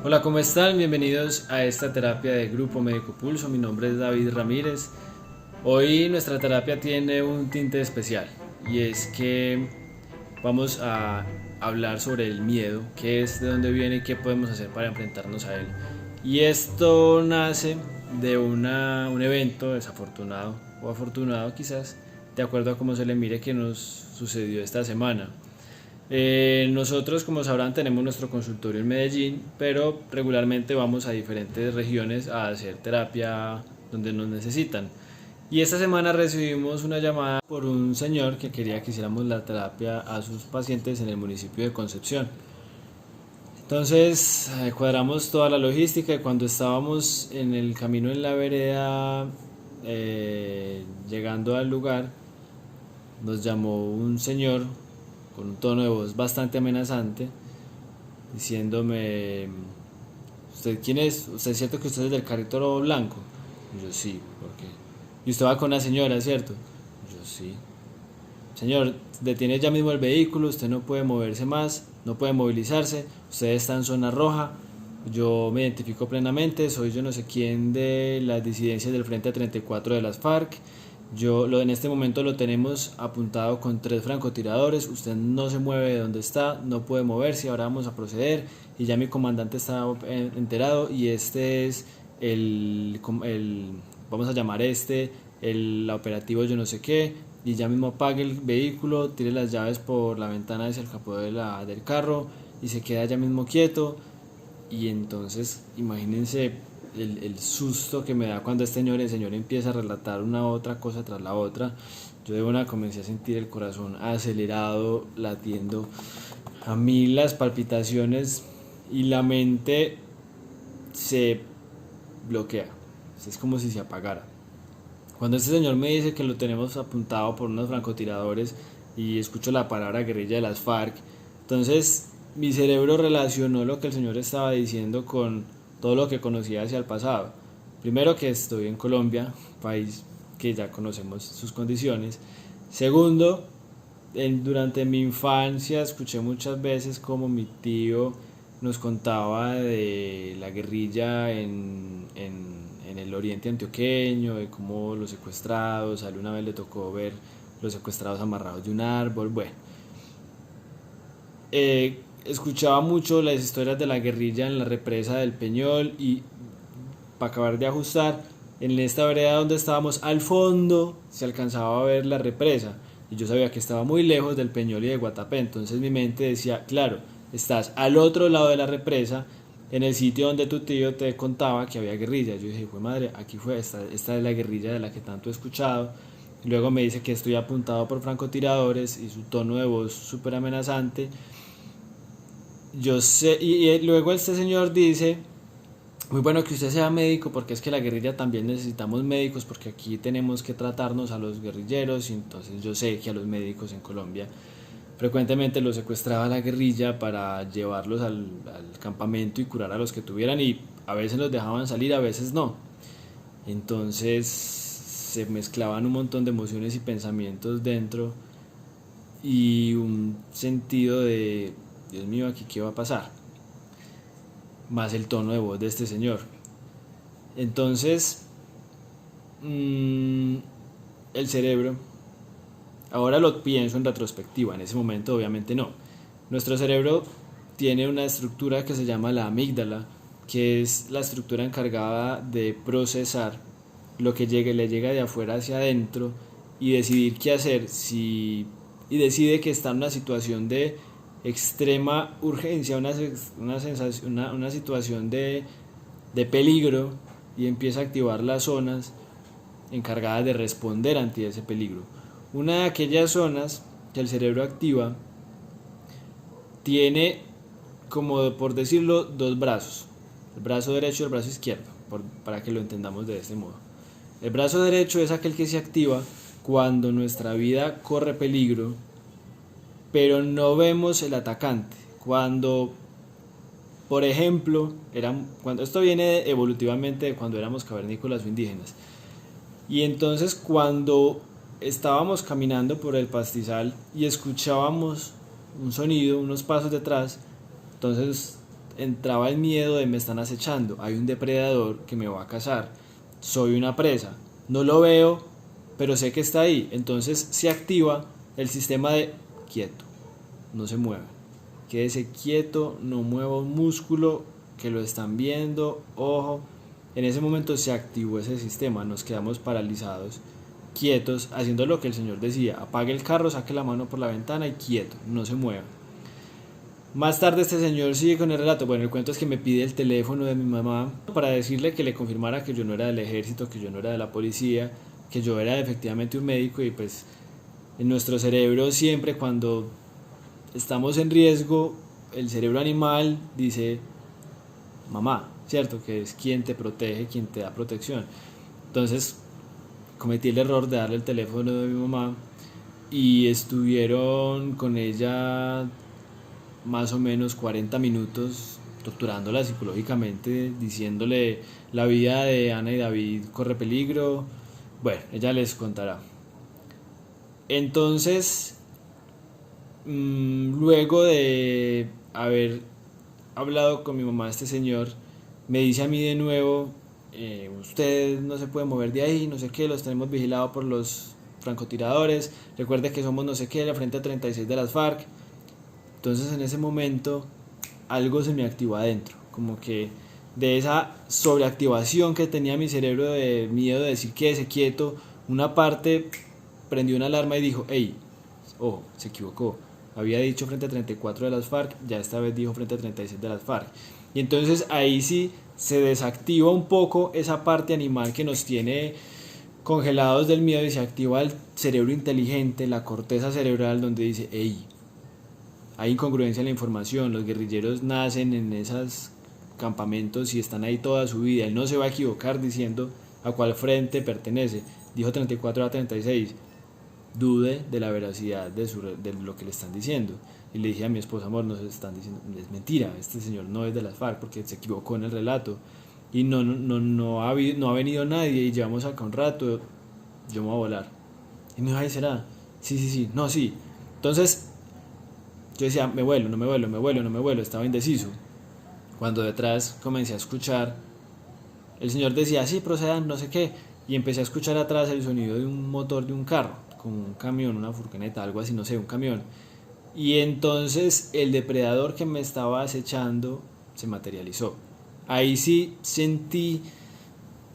Hola, ¿cómo están? Bienvenidos a esta terapia de Grupo Médico Pulso. Mi nombre es David Ramírez. Hoy nuestra terapia tiene un tinte especial y es que vamos a hablar sobre el miedo, qué es, de dónde viene y qué podemos hacer para enfrentarnos a él. Y esto nace de un evento desafortunado o afortunado quizás, de acuerdo a cómo se le mire, que nos sucedió esta semana. Nosotros, como sabrán, tenemos nuestro consultorio en Medellín, pero regularmente vamos a diferentes regiones a hacer terapia donde nos necesitan. Y esta semana recibimos una llamada por un señor que quería que hiciéramos la terapia a sus pacientes en el municipio de Concepción. Entonces cuadramos toda la logística y cuando estábamos en el camino en la vereda, llegando al lugar, nos llamó un señor con un tono de voz bastante amenazante, diciéndome: ¿usted quién es? ¿Usted es cierto que usted es del carrito blanco? Y yo sí, ¿por qué? Y usted va con una señora, ¿cierto? Y yo sí. Señor, detiene ya mismo el vehículo, usted no puede moverse más, no puede movilizarse, usted está en zona roja, yo me identifico plenamente, soy yo no sé quién de las disidencias del Frente 34 de las FARC. En este momento lo tenemos apuntado con 3 francotiradores, usted no se mueve de donde está, no puede moverse, ahora vamos a proceder y ya mi comandante está enterado y este es vamos a llamar el operativo yo no sé qué, y ya mismo apague el vehículo, tire las llaves por la ventana hacia el capó del carro y se queda ya mismo quieto. Y entonces imagínense el susto que me da cuando el señor empieza a relatar una otra cosa tras la otra. Yo de una comencé a sentir el corazón acelerado, latiendo a mí, las palpitaciones, y la mente se bloquea. Es como si se apagara. Cuando este señor me dice que lo tenemos apuntado por unos francotiradores y escucho la palabra guerrilla de las FARC, entonces mi cerebro relacionó lo que el señor estaba diciendo con todo lo que conocía hacia el pasado. Primero, que estoy en Colombia, país que ya conocemos sus condiciones. Segundo, durante mi infancia escuché muchas veces como mi tío nos contaba de la guerrilla en el oriente antioqueño, de cómo los secuestrados, a él una vez le tocó ver los secuestrados amarrados de un árbol. Bueno, escuchaba mucho las historias de la guerrilla en la represa del Peñol, y para acabar de ajustar, en esta vereda donde estábamos al fondo se alcanzaba a ver la represa y yo sabía que estaba muy lejos del Peñol y de Guatapé. Entonces mi mente decía: claro, estás al otro lado de la represa, en el sitio donde tu tío te contaba que había guerrilla. Yo dije: fue madre, aquí fue, esta es la guerrilla de la que tanto he escuchado. Y luego me dice que estoy apuntado por francotiradores y su tono de voz súper amenazante. Yo sé, y luego este señor dice: muy bueno que usted sea médico, porque es que la guerrilla también necesitamos médicos, porque aquí tenemos que tratarnos a los guerrilleros. Y entonces yo sé que a los médicos en Colombia frecuentemente los secuestraba la guerrilla para llevarlos al campamento y curar a los que tuvieran, y a veces los dejaban salir, a veces no. Entonces se mezclaban un montón de emociones y pensamientos dentro, y un sentido de: Dios mío, aquí qué va a pasar, más el tono de voz de este señor. Entonces, el cerebro, ahora lo pienso en retrospectiva, en ese momento obviamente no. Nuestro cerebro tiene una estructura que se llama la amígdala, que es la estructura encargada de procesar lo que le llega de afuera hacia adentro y decidir qué hacer, y decide que está en una situación de extrema urgencia, una situación de peligro, y empieza a activar las zonas encargadas de responder ante ese peligro. Una de aquellas zonas que el cerebro activa tiene, como por decirlo, 2 brazos: el brazo derecho y el brazo izquierdo, para que lo entendamos de este modo. El brazo derecho es aquel que se activa cuando nuestra vida corre peligro, pero no vemos el atacante. Cuando, por ejemplo, esto viene evolutivamente de cuando éramos cavernícolas o indígenas, y entonces cuando estábamos caminando por el pastizal y escuchábamos un sonido, unos pasos detrás, entonces entraba el miedo de me están acechando, hay un depredador que me va a cazar, soy una presa, no lo veo, pero sé que está ahí. Entonces se activa el sistema de quieto, no se mueva, quédese quieto, no mueva un músculo, que lo están viendo, ojo. En ese momento se activó ese sistema, nos quedamos paralizados, quietos, haciendo lo que el señor decía: apague el carro, saque la mano por la ventana y quieto, no se mueva. Más tarde este señor sigue con el relato. Bueno, el cuento es que me pide el teléfono de mi mamá para decirle que le confirmara que yo no era del ejército, que yo no era de la policía, que yo era efectivamente un médico. Y pues en nuestro cerebro siempre, cuando estamos en riesgo, el cerebro animal dice mamá, ¿cierto? Que es quien te protege, quien te da protección. Entonces cometí el error de darle el teléfono de mi mamá y estuvieron con ella más o menos 40 minutos torturándola psicológicamente, diciéndole: la vida de Ana y David corre peligro. Bueno, ella les contará. Entonces, luego de haber hablado con mi mamá, este señor me dice a mí de nuevo: usted no se puede mover de ahí, no sé qué, los tenemos vigilados por los francotiradores, recuerde que somos no sé qué, la Frente 36 de las FARC. Entonces en ese momento algo se me activó adentro, como que de esa sobreactivación que tenía mi cerebro de miedo de decir quédese quieto, una parte prendió una alarma y dijo: hey, ojo, se equivocó, había dicho Frente 34 de las FARC, ya esta vez dijo Frente 36 de las FARC. Y entonces ahí sí se desactiva un poco esa parte animal que nos tiene congelados del miedo y se activa el cerebro inteligente, la corteza cerebral, donde dice: hey, hay incongruencia en la información, los guerrilleros nacen en esos campamentos y están ahí toda su vida, él no se va a equivocar diciendo a cuál frente pertenece, dijo 34 a 36, dude de la veracidad de lo que le están diciendo. Y le dije a mi esposa: amor, nos están diciendo, es mentira, este señor no es de las FARC porque se equivocó en el relato y no ha venido nadie y llevamos acá un rato, yo me voy a volar. Y me dijo: ay, ¿será? Sí, no, sí. Entonces yo decía: me vuelo, no me vuelo, me vuelo, no me vuelo, estaba indeciso. Cuando detrás comencé a escuchar, el señor decía: sí, procedan, no sé qué, y empecé a escuchar atrás el sonido de un motor de un carro, como un camión, una furgoneta, algo así, no sé, un camión. Y entonces el depredador que me estaba acechando se materializó. Ahí sí sentí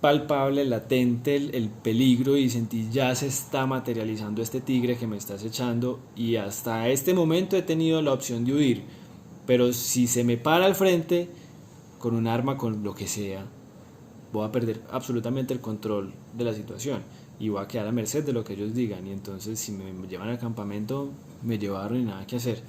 palpable, latente el peligro y sentí: ya se está materializando este tigre que me está acechando, y hasta este momento he tenido la opción de huir, pero si se me para al frente con un arma, con lo que sea, voy a perder absolutamente el control de la situación y voy a quedar a merced de lo que ellos digan, y entonces si me llevan al campamento me llevaron y nada que hacer.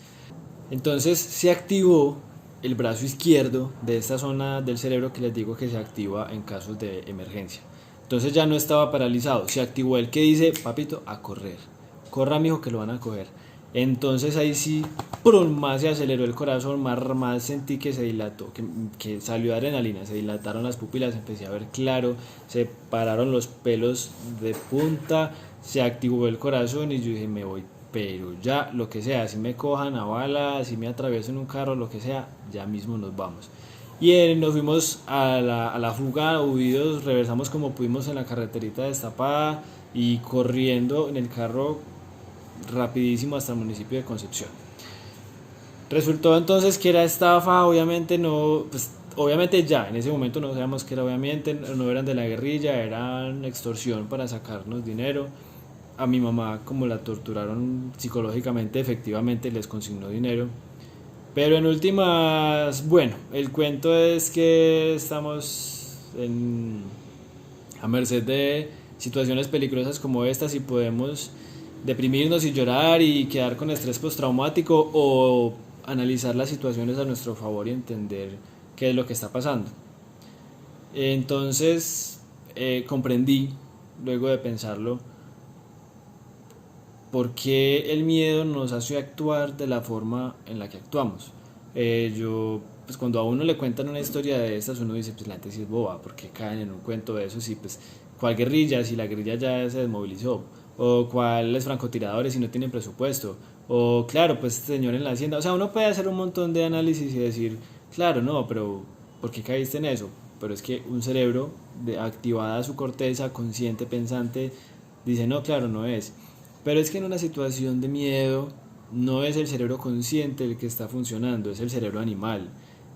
Entonces se activó el brazo izquierdo de esta zona del cerebro que les digo que se activa en casos de emergencia. Entonces ya no estaba paralizado, se activó el que dice: papito, a correr, corra mijo que lo van a coger. Entonces ahí sí, más se aceleró el corazón, más sentí que se dilató, que salió adrenalina, se dilataron las pupilas, empecé a ver claro, se pararon los pelos de punta, se activó el corazón y yo dije: me voy, pero ya, lo que sea, si me cojan a bala, si me atraviesan un carro, lo que sea, ya mismo nos vamos. Y nos fuimos a la fuga, huidos, reversamos como pudimos en la carreterita destapada y corriendo en el carro rapidísimo hasta el municipio de Concepción. Resultó entonces que era estafa, obviamente no, pues obviamente ya en ese momento no sabíamos que era, obviamente no eran de la guerrilla, eran extorsión para sacarnos dinero. A mi mamá, como la torturaron psicológicamente, efectivamente les consignó dinero. Pero en últimas, bueno, el cuento es que estamos a merced de situaciones peligrosas como estas y podemos deprimirnos y llorar y quedar con estrés postraumático, o analizar las situaciones a nuestro favor y entender qué es lo que está pasando. Entonces comprendí, luego de pensarlo, por qué el miedo nos hace actuar de la forma en la que actuamos. Pues cuando a uno le cuentan una historia de estas, uno dice: pues la gente sí es boba, porque caen en un cuento de eso, sí, pues ¿cuál guerrilla? Si la guerrilla ya se desmovilizó, o cuáles francotiradores si no tienen presupuesto, o claro, pues este señor en la hacienda. O sea, uno puede hacer un montón de análisis y decir: Claro, no, pero ¿por qué caíste en eso? Pero es que un cerebro activada su corteza, consciente, pensante, dice, no, claro, no es. Pero es que en una situación de miedo no es el cerebro consciente el que está funcionando, es el cerebro animal.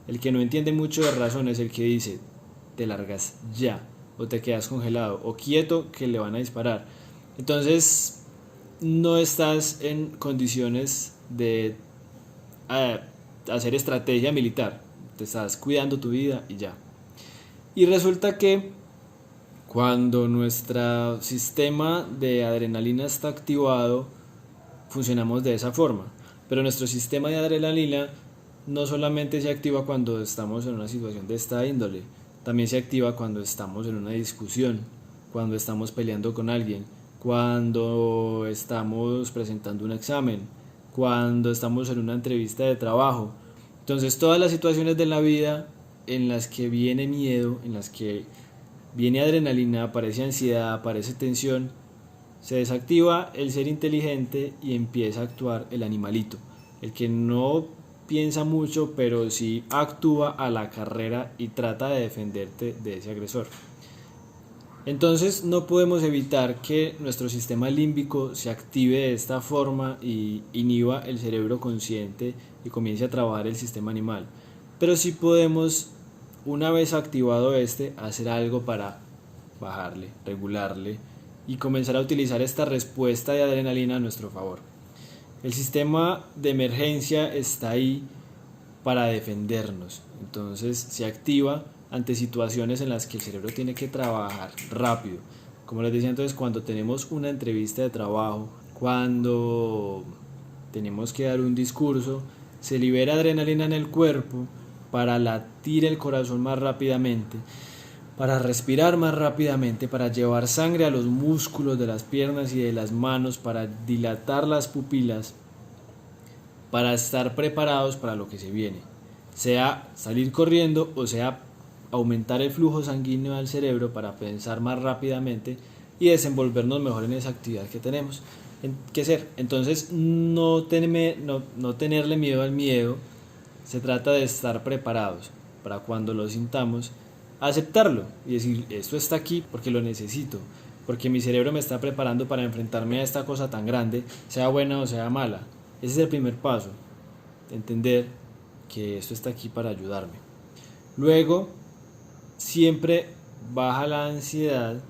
El que no entiende mucho de razón es el que dice, te largas ya, o te quedas congelado, o quieto que le van a disparar. Entonces, no estás en condiciones de hacer estrategia militar, te estás cuidando tu vida y ya. Y resulta que cuando nuestro sistema de adrenalina está activado, funcionamos de esa forma. Pero nuestro sistema de adrenalina no solamente se activa cuando estamos en una situación de esta índole, también se activa cuando estamos en una discusión, cuando estamos peleando con alguien, cuando estamos presentando un examen, cuando estamos en una entrevista de trabajo. Entonces todas las situaciones de la vida en las que viene miedo, en las que viene adrenalina, aparece ansiedad, aparece tensión, se desactiva el ser inteligente y empieza a actuar el animalito, el que no piensa mucho pero sí actúa a la carrera y trata de defenderte de ese agresor. Entonces no podemos evitar que nuestro sistema límbico se active de esta forma y inhiba el cerebro consciente y comience a trabajar el sistema animal. Pero sí podemos, una vez activado este, hacer algo para bajarle, regularle y comenzar a utilizar esta respuesta de adrenalina a nuestro favor. El sistema de emergencia está ahí para defendernos, entonces se activa ante situaciones en las que el cerebro tiene que trabajar rápido. Como les decía entonces, cuando tenemos una entrevista de trabajo, cuando tenemos que dar un discurso, se libera adrenalina en el cuerpo para latir el corazón más rápidamente, para respirar más rápidamente, para llevar sangre a los músculos de las piernas y de las manos, para dilatar las pupilas, para estar preparados para lo que se viene, sea salir corriendo o sea aumentar el flujo sanguíneo al cerebro para pensar más rápidamente y desenvolvernos mejor en esa actividad que tenemos que hacer. Entonces no tenerle miedo al miedo, se trata de estar preparados para cuando lo sintamos, aceptarlo y decir, esto está aquí porque lo necesito, porque mi cerebro me está preparando para enfrentarme a esta cosa tan grande, sea buena o sea mala. Ese es el primer paso, entender que esto está aquí para ayudarme. Luego, siempre baja la ansiedad,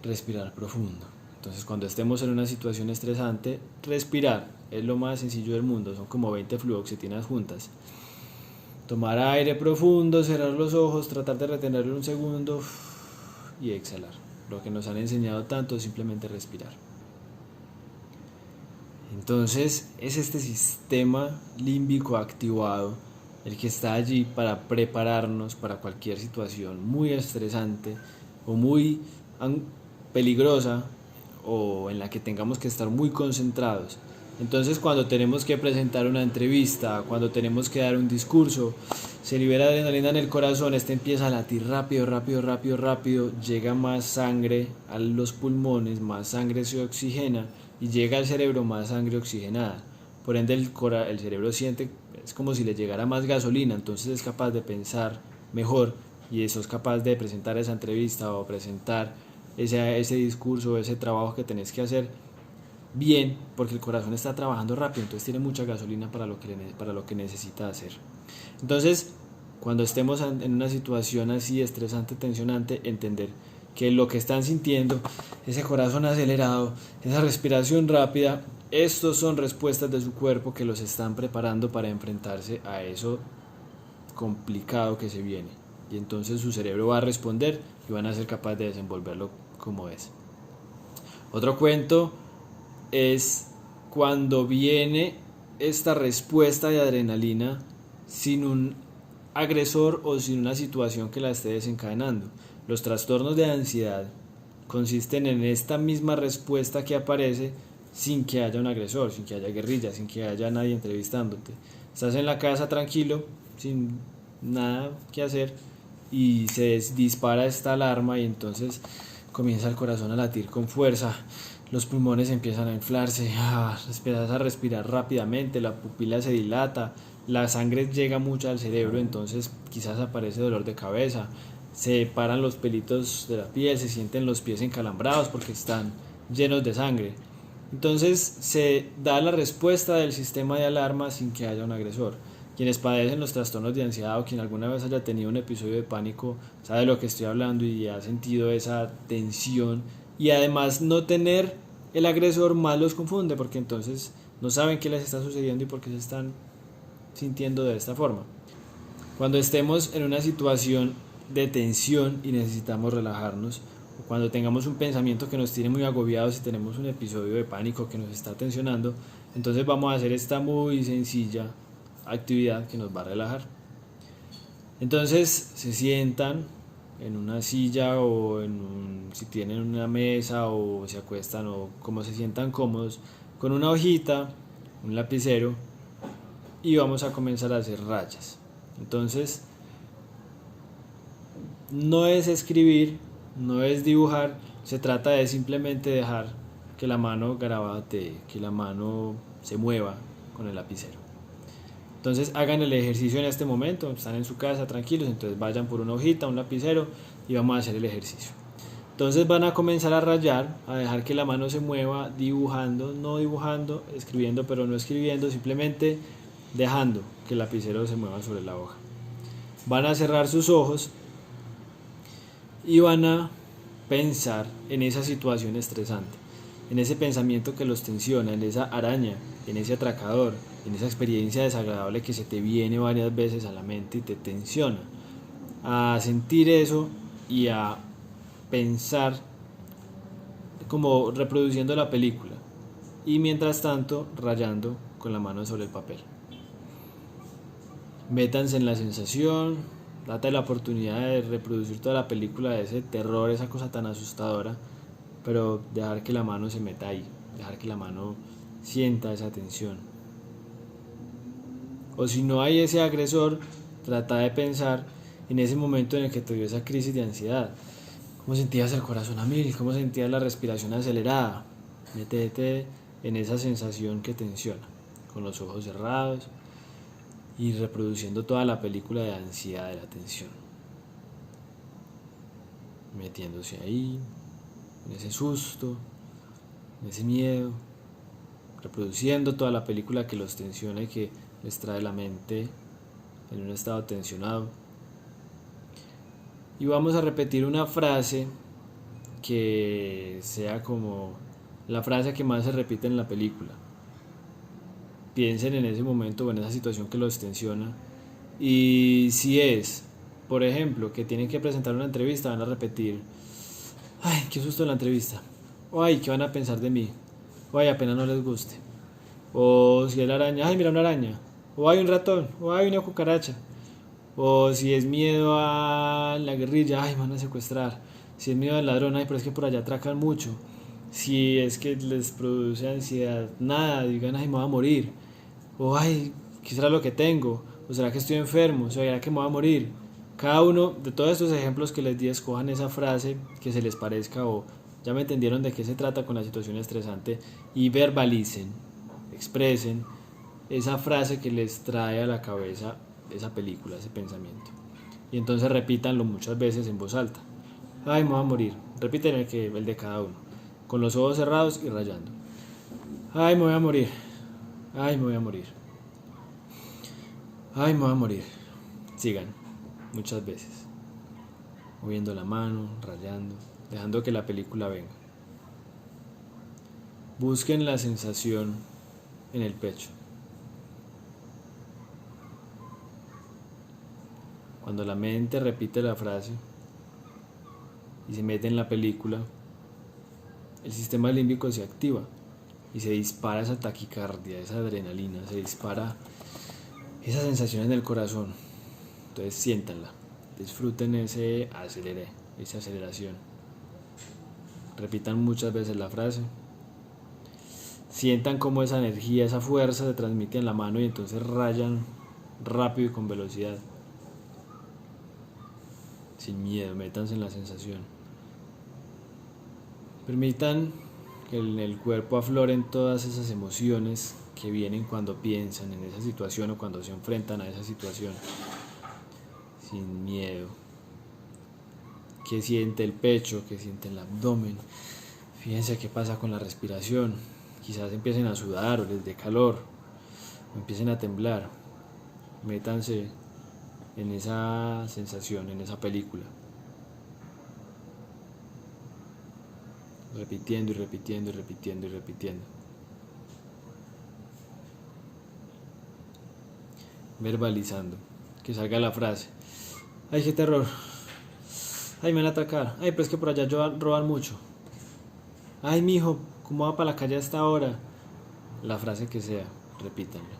respirar profundo. Entonces, cuando estemos en una situación estresante, respirar es lo más sencillo del mundo, son como 20 fluoxetinas juntas. Tomar aire profundo, cerrar los ojos, tratar de retenerlo un segundo y exhalar. Lo que nos han enseñado tanto es simplemente respirar. Entonces es este sistema límbico activado el que está allí para prepararnos para cualquier situación muy estresante o muy peligrosa o en la que tengamos que estar muy concentrados. Entonces cuando tenemos que presentar una entrevista, cuando tenemos que dar un discurso, se libera adrenalina en el corazón, este empieza a latir rápido, rápido, rápido, rápido, llega más sangre a los pulmones, más sangre se oxigena y llega al cerebro más sangre oxigenada. Por ende el cerebro siente, es como si le llegara más gasolina, entonces es capaz de pensar mejor y eso es capaz de presentar esa entrevista o presentar ese discurso, ese trabajo que tenés que hacer bien, porque el corazón está trabajando rápido, entonces tiene mucha gasolina para lo que necesita hacer. Entonces, cuando estemos en una situación así estresante, tensionante, entender que lo que están sintiendo, ese corazón acelerado, esa respiración rápida, estos son respuestas de su cuerpo que los están preparando para enfrentarse a eso complicado que se viene. Y entonces su cerebro va a responder y van a ser capaces de desenvolverlo como es. Otro cuento es cuando viene esta respuesta de adrenalina sin un agresor o sin una situación que la esté desencadenando. Los trastornos de ansiedad consisten en esta misma respuesta que aparece sin que haya un agresor, sin que haya guerrilla, sin que haya nadie entrevistándote. Estás en la casa tranquilo, sin nada que hacer y se dispara esta alarma y entonces comienza el corazón a latir con fuerza, los pulmones empiezan a inflarse, empiezas a respirar rápidamente, la pupila se dilata, la sangre llega mucho al cerebro, entonces quizás aparece dolor de cabeza, se paran los pelitos de la piel, se sienten los pies encalambrados porque están llenos de sangre. Entonces se da la respuesta del sistema de alarma sin que haya un agresor. Quienes padecen los trastornos de ansiedad o quien alguna vez haya tenido un episodio de pánico sabe de lo que estoy hablando y ha sentido esa tensión, y además no tener el agresor más los confunde porque entonces no saben qué les está sucediendo y por qué se están sintiendo de esta forma. Cuando estemos en una situación de tensión y necesitamos relajarnos, o cuando tengamos un pensamiento que nos tiene muy agobiados y tenemos un episodio de pánico que nos está tensionando, entonces vamos a hacer esta muy sencilla actividad que nos va a relajar. Entonces se sientan en una silla o si tienen una mesa o se acuestan o como se sientan cómodos, con una hojita, un lapicero, y vamos a comenzar a hacer rayas. Entonces no es escribir, no es dibujar, se trata de simplemente dejar que la mano grabate, que la mano se mueva con el lapicero. Entonces hagan el ejercicio en este momento, están en su casa tranquilos, entonces vayan por una hojita, un lapicero y vamos a hacer el ejercicio. Entonces van a comenzar a rayar, a dejar que la mano se mueva dibujando, no dibujando, escribiendo pero no escribiendo, simplemente dejando que el lapicero se mueva sobre la hoja. Van a cerrar sus ojos y van a pensar en esa situación estresante, en ese pensamiento que los tensiona, en esa araña, en ese atracador, en esa experiencia desagradable que se te viene varias veces a la mente y te tensiona. A sentir eso y a pensar como reproduciendo la película y mientras tanto rayando con la mano sobre el papel. Métanse en la sensación, date la oportunidad de reproducir toda la película de ese terror, esa cosa tan asustadora, pero dejar que la mano se meta ahí, dejar que la mano sienta esa tensión. O si no hay ese agresor, trata de pensar en ese momento en el que te dio esa crisis de ansiedad. ¿Cómo sentías el corazón a mil? ¿Cómo sentías la respiración acelerada? Métete en esa sensación que tensiona, con los ojos cerrados y reproduciendo toda la película de ansiedad, de la tensión. Metiéndose ahí, en ese susto, en ese miedo, reproduciendo toda la película que los tensiona y que les trae la mente en un estado tensionado. Y vamos a repetir una frase que sea como la frase que más se repite en la película. Piensen en ese momento o en esa situación que los tensiona, y si es, por ejemplo, que tienen que presentar una entrevista, van a repetir: ay, qué susto la entrevista, o ay, qué van a pensar de mí, o ay, apenas no les guste. O si es la araña, ay, mira una araña, o hay un ratón, o hay una cucaracha. O si es miedo a la guerrilla, ay, me van a secuestrar. Si es miedo al ladrón, ay, pero es que por allá atracan mucho. Si es que les produce ansiedad, nada, digan, ay, me voy a morir. O ay, ¿qué será lo que tengo? ¿O será que estoy enfermo? ¿O será que me voy a morir? Cada uno de todos estos ejemplos que les di, escojan esa frase que se les parezca o ya me entendieron de qué se trata con la situación estresante y verbalicen, expresen esa frase que les trae a la cabeza esa película, ese pensamiento. Y entonces repítanlo muchas veces en voz alta. Ay, me voy a morir. Repiten el de cada uno, con los ojos cerrados y rayando. Ay, me voy a morir. Ay, me voy a morir. Ay, me voy a morir. Sigan muchas veces, moviendo la mano, rayando, dejando que la película venga. Busquen la sensación en el pecho. Cuando la mente repite la frase y se mete en la película, el sistema límbico se activa y se dispara esa taquicardia, esa adrenalina, se dispara esa sensación en el corazón. Entonces siéntanla, disfruten esa aceleración. Repitan muchas veces la frase. Sientan cómo esa energía, esa fuerza se transmite en la mano y entonces rayan rápido y con velocidad. Sin miedo, métanse en la sensación. Permitan que en el cuerpo afloren todas esas emociones que vienen cuando piensan en esa situación o cuando se enfrentan a esa situación, sin miedo. ¿Qué siente el pecho? ¿Qué siente el abdomen? Fíjense qué pasa con la respiración. Quizás empiecen a sudar o les dé calor o empiecen a temblar. Métanse en esa sensación, en esa película. Repitiendo y repitiendo y repitiendo y repitiendo. Verbalizando. Que salga la frase. Ay, qué terror. Ay, me van a atacar. Ay, pero es que por allá roban mucho. Ay, mijo, ¿cómo va para la calle a esta hora? La frase que sea, repítanla.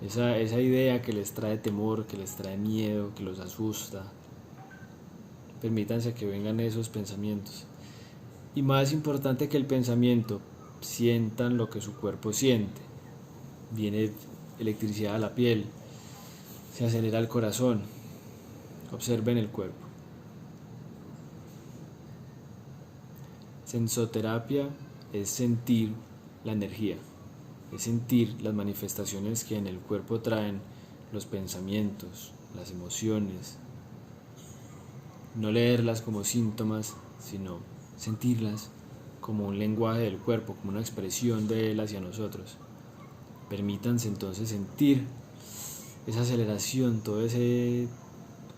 Esa idea que les trae temor, que les trae miedo, que los asusta. Permítanse que vengan esos pensamientos. Y más importante que el pensamiento, sientan lo que su cuerpo siente. Viene electricidad a la piel, se acelera el corazón. Observen el cuerpo. Sensoterapia es sentir la energía, es sentir las manifestaciones que en el cuerpo traen los pensamientos, las emociones. No leerlas como síntomas, sino sentirlas como un lenguaje del cuerpo, como una expresión de él hacia nosotros. Permítanse entonces sentir esa aceleración,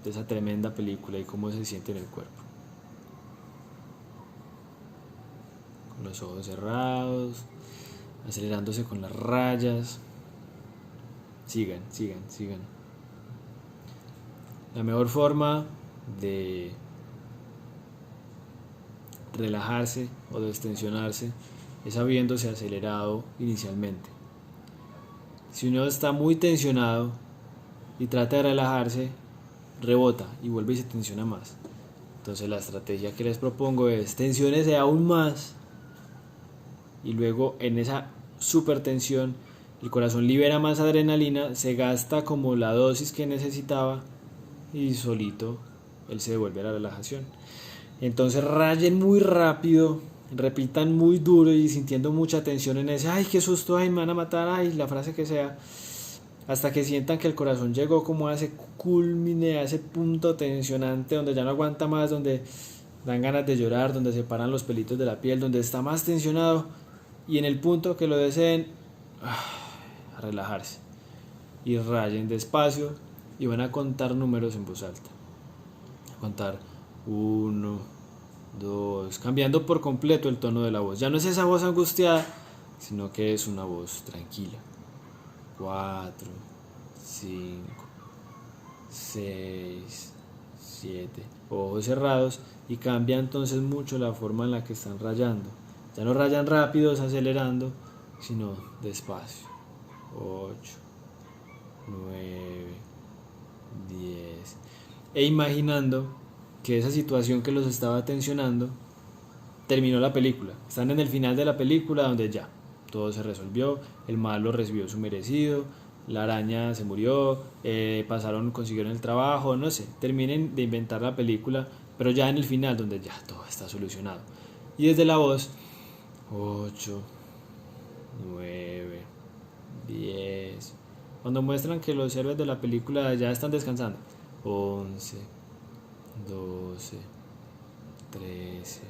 esa tremenda película y cómo se siente en el cuerpo. Con los ojos cerrados, acelerándose con las rayas. Sigan. La mejor forma de relajarse o destensionarse es habiéndose acelerado inicialmente. Si uno está muy tensionado y trata de relajarse, rebota y vuelve y se tensiona más. Entonces la estrategia que les propongo es tensiónese aún más y luego en esa supertensión el corazón libera más adrenalina, se gasta como la dosis que necesitaba y solito él se devuelve a la relajación. Entonces rayen muy rápido, repitan muy duro y sintiendo mucha tensión en ese, ay, qué susto, ay, me van a matar, ay, la frase que sea, hasta que sientan que el corazón llegó como a ese culmine, a ese punto tensionante donde ya no aguanta más, donde dan ganas de llorar, donde se paran los pelitos de la piel, donde está más tensionado, y en el punto que lo deseen, a relajarse. Y rayen despacio y van a contar números en voz alta. A contar 1, 2, cambiando por completo el tono de la voz. Ya no es esa voz angustiada, sino que es una voz tranquila. 4, 5, 6, 7. Ojos cerrados y cambia entonces mucho la forma en la que están rayando. Ya no rayan rápidos acelerando, sino despacio. 8, 9, 10. E imaginando que esa situación que los estaba tensionando terminó la película. Están en el final de la película donde ya todo se resolvió, el malo recibió su merecido, la araña se murió, consiguieron el trabajo, no sé, terminen de inventar la película, pero ya en el final donde ya todo está solucionado. Y desde la voz, 8, 9, 10. Cuando muestran que los héroes de la película ya están descansando, 11, 12, 13.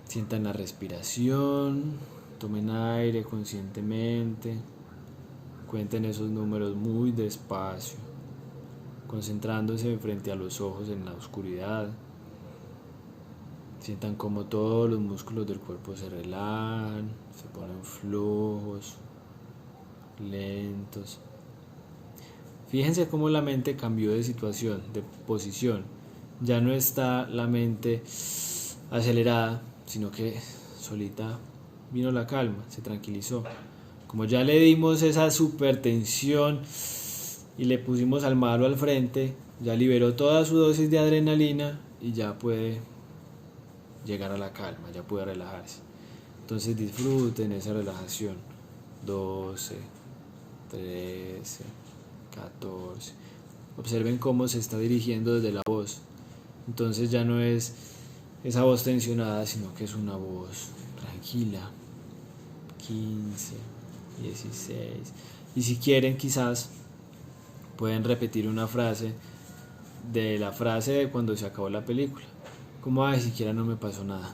Sientan la respiración, tomen aire conscientemente, cuenten esos números muy despacio, concentrándose frente a los ojos en la oscuridad. Sientan como todos los músculos del cuerpo se relajan, se ponen flojos, lentos. Fíjense cómo la mente cambió de situación, de posición. Ya no está la mente acelerada, sino que solita vino la calma, se tranquilizó. Como ya le dimos esa supertensión y le pusimos al malo al frente, ya liberó toda su dosis de adrenalina y ya puede llegar a la calma, ya puede relajarse. Entonces disfruten esa relajación. 12, 13, 14. Observen cómo se está dirigiendo desde la voz. Entonces ya no es esa voz tensionada, sino que es una voz tranquila. 15, 16. Y si quieren, quizás pueden repetir una frase de la frase de cuando se acabó la película. Como, ay, siquiera no me pasó nada.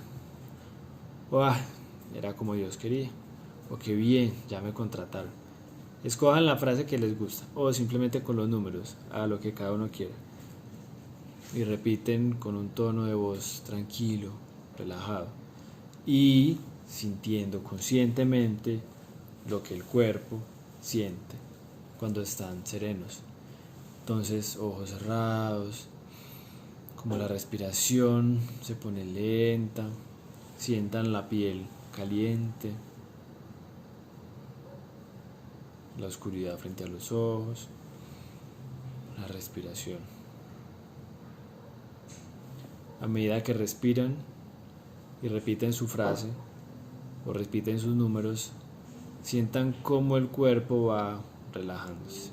O, ay, era como Dios quería. O qué bien, ya me contrataron. Escojan la frase que les gusta. O simplemente con los números, a lo que cada uno quiera. Y repiten con un tono de voz tranquilo, relajado. Y sintiendo conscientemente lo que el cuerpo siente cuando están serenos. Entonces, ojos cerrados, como la respiración se pone lenta, sientan la piel caliente, la oscuridad frente a los ojos, la respiración. A medida que respiran y repiten su frase o repiten sus números, sientan cómo el cuerpo va relajándose,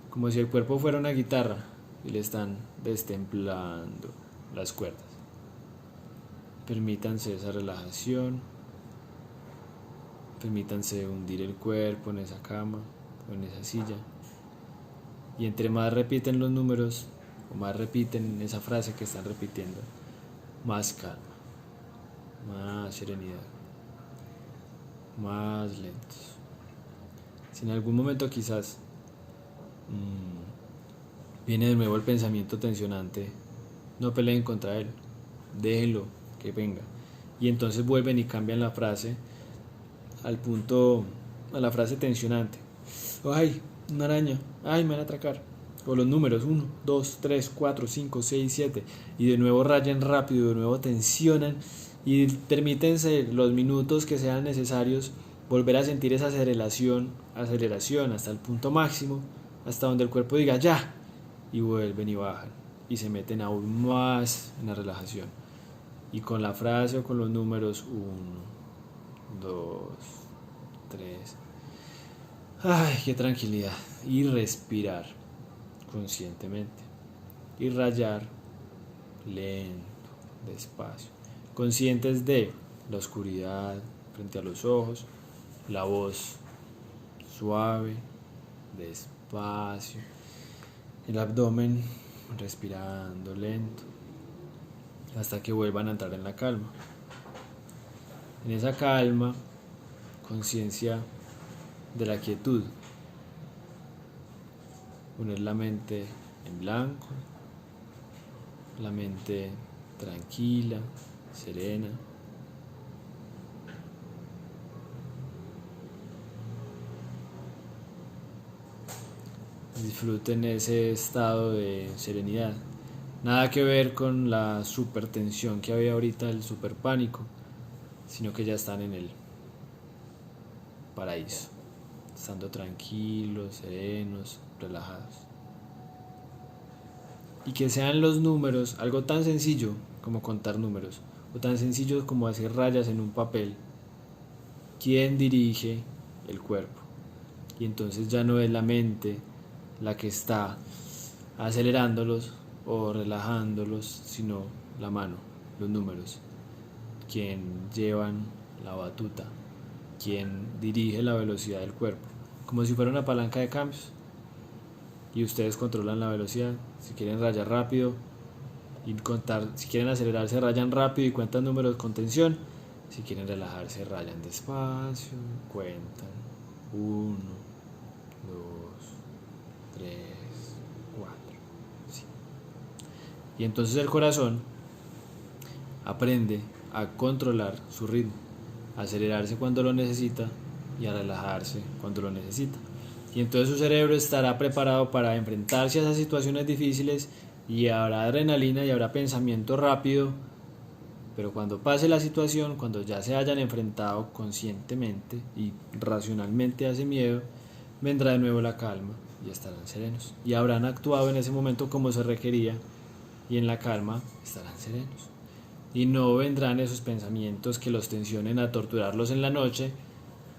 como si el cuerpo fuera una guitarra y le están destemplando las cuerdas. Permítanse esa relajación, permítanse hundir el cuerpo en esa cama o en esa silla, y entre más repiten los números o más repiten esa frase que están repitiendo, más calma, más serenidad, más lentos. Si en algún momento quizás viene de nuevo el pensamiento tensionante, no peleen contra él, déjenlo que venga, y entonces vuelven y cambian la frase al punto, a la frase tensionante. Ay, una araña, ay, me van a atracar. O los números 1, 2, 3, 4, 5, 6, 7, y de nuevo rayan rápido, de nuevo tensionan, y permítense los minutos que sean necesarios volver a sentir esa aceleración hasta el punto máximo, hasta donde el cuerpo diga ya, y vuelven y bajan y se meten aún más en la relajación, y con la frase o con los números 1, 2, 3, ay, qué tranquilidad, y respirar conscientemente y rayar lento, despacio, conscientes de la oscuridad frente a los ojos, la voz suave, despacio, el abdomen respirando lento, hasta que vuelvan a entrar en la calma. En esa calma, conciencia de la quietud, poner la mente en blanco, la mente tranquila, serena. Disfruten ese estado de serenidad. Nada que ver con la supertensión que había ahorita, el super pánico, sino que ya están en el paraíso, estando tranquilos, serenos, relajados. Y que sean los números algo tan sencillo como contar números, o tan sencillo como hacer rayas en un papel, quien dirige el cuerpo. Y entonces ya no es la mente la que está acelerándolos o relajándolos, sino la mano, los números, quien llevan la batuta, quien dirige la velocidad del cuerpo, como si fuera una palanca de cambios, y ustedes controlan la velocidad. Si quieren rayar rápido y contar, si quieren acelerarse rayan rápido y cuentan números con tensión, si quieren relajarse rayan despacio, cuentan 1, 2, 3, 4, 5. Y entonces el corazón aprende a controlar su ritmo, a acelerarse cuando lo necesita y a relajarse cuando lo necesita. Y entonces su cerebro estará preparado para enfrentarse a esas situaciones difíciles, y habrá adrenalina y habrá pensamiento rápido, pero cuando pase la situación, cuando ya se hayan enfrentado conscientemente y racionalmente a ese miedo, vendrá de nuevo la calma y estarán serenos, y habrán actuado en ese momento como se requería, y en la calma estarán serenos, y no vendrán esos pensamientos que los tensionen a torturarlos en la noche.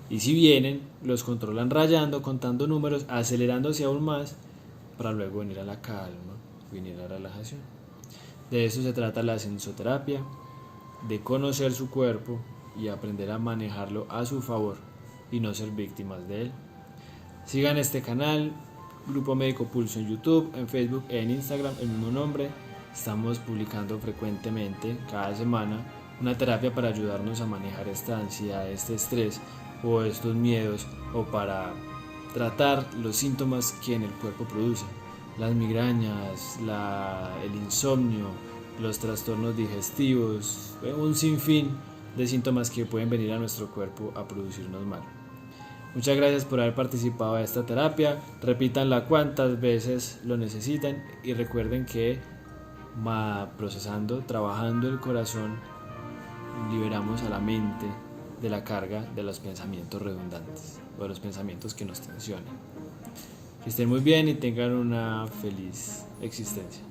Y si vienen, los controlan rayando, contando números, acelerándose aún más, para luego venir a la calma, venir a la relajación. De eso se trata la sensoterapia, de conocer su cuerpo y aprender a manejarlo a su favor, y no ser víctimas de él. Sigan este canal, Grupo Médico Pulso en YouTube, en Facebook e en Instagram, el mismo nombre. Estamos publicando frecuentemente, cada semana, una terapia para ayudarnos a manejar esta ansiedad, este estrés o estos miedos, o para tratar los síntomas que en el cuerpo producen, las migrañas, el insomnio, los trastornos digestivos, un sinfín de síntomas que pueden venir a nuestro cuerpo a producirnos mal. Muchas gracias por haber participado de esta terapia, repítanla cuantas veces lo necesiten y recuerden que procesando, trabajando el corazón, liberamos a la mente de la carga de los pensamientos redundantes o de los pensamientos que nos tensionan. Que estén muy bien y tengan una feliz existencia.